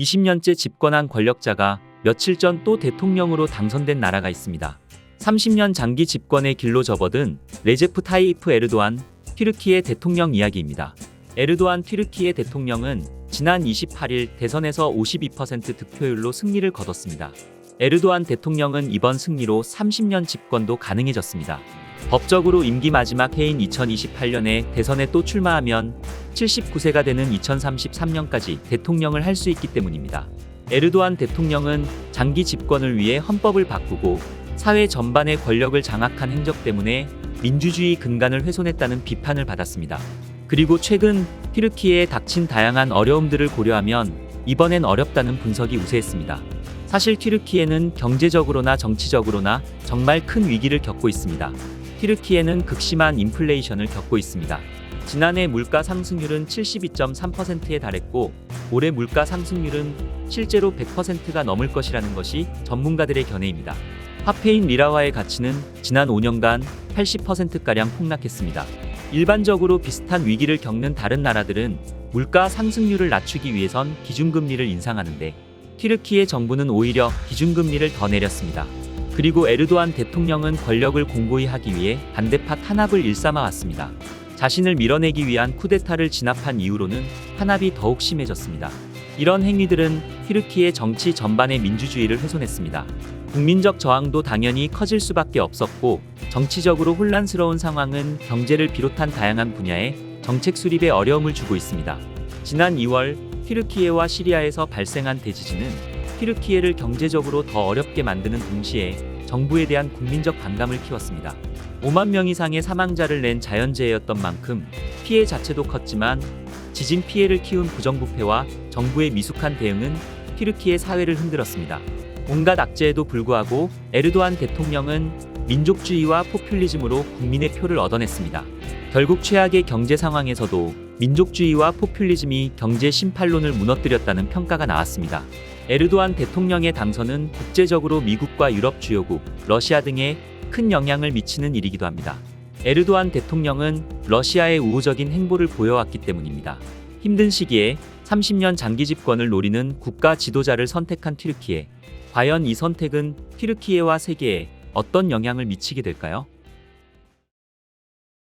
20년째 집권한 권력자가 며칠 전 또 대통령으로 당선된 나라가 있습니다. 30년 장기 집권의 길로 접어든 레제프 타이이프 에르도안 튀르키예 대통령 이야기입니다. 에르도안 튀르키예 대통령은 지난 28일 대선에서 52% 득표율로 승리를 거뒀습니다. 에르도안 대통령은 이번 승리로 30년 집권도 가능해졌습니다. 법적으로 임기 마지막 해인 2028년에 대선에 또 출마하면 79세가 되는 2033년까지 대통령을 할 수 있기 때문입니다. 에르도안 대통령은 장기 집권을 위해 헌법을 바꾸고 사회 전반의 권력을 장악한 행적 때문에 민주주의 근간을 훼손했다는 비판을 받았습니다. 그리고 최근 튀르키예에 닥친 다양한 어려움들을 고려하면 이번엔 어렵다는 분석이 우세했습니다. 사실 튀르키예는 경제적으로나 정치적으로나 정말 큰 위기를 겪고 있습니다. 튀르키예는 극심한 인플레이션을 겪고 있습니다. 지난해 물가 상승률은 72.3%에 달했고 올해 물가 상승률은 실제로 100%가 넘을 것이라는 것이 전문가들의 견해입니다. 화폐인 리라화의 가치는 지난 5년간 80%가량 폭락했습니다. 일반적으로 비슷한 위기를 겪는 다른 나라들은 물가 상승률을 낮추기 위해선 기준금리를 인상하는데 튀르키예 정부는 오히려 기준금리를 더 내렸습니다. 그리고 에르도안 대통령은 권력을 공고히 하기 위해 반대파 탄압을 일삼아 왔습니다. 자신을 밀어내기 위한 쿠데타를 진압한 이후로는 탄압이 더욱 심해졌습니다. 이런 행위들은 튀르키예 정치 전반의 민주주의를 훼손했습니다. 국민적 저항도 당연히 커질 수밖에 없었고 정치적으로 혼란스러운 상황은 경제를 비롯한 다양한 분야에 정책 수립에 어려움을 주고 있습니다. 지난 2월 튀르키예와 시리아에서 발생한 대지진은 튀르키예를 경제적으로 더 어렵게 만드는 동시에 정부에 대한 국민적 반감을 키웠습니다. 5만 명 이상의 사망자를 낸 자연재해였던 만큼 피해 자체도 컸지만 지진 피해를 키운 부정부패와 정부의 미숙한 대응은 튀르키예 사회를 흔들었습니다. 온갖 악재에도 불구하고 에르도안 대통령은 민족주의와 포퓰리즘으로 국민의 표를 얻어냈습니다. 결국 최악의 경제 상황에서도 민족주의와 포퓰리즘이 경제 심판론을 무너뜨렸다는 평가가 나왔습니다. 에르도안 대통령의 당선은 국제적으로 미국과 유럽 주요국, 러시아 등에 큰 영향을 미치는 일이기도 합니다. 에르도안 대통령은 러시아의 우호적인 행보를 보여왔기 때문입니다. 힘든 시기에 30년 장기 집권을 노리는 국가 지도자를 선택한 튀르키예. 과연 이 선택은 튀르키예와 세계에 어떤 영향을 미치게 될까요?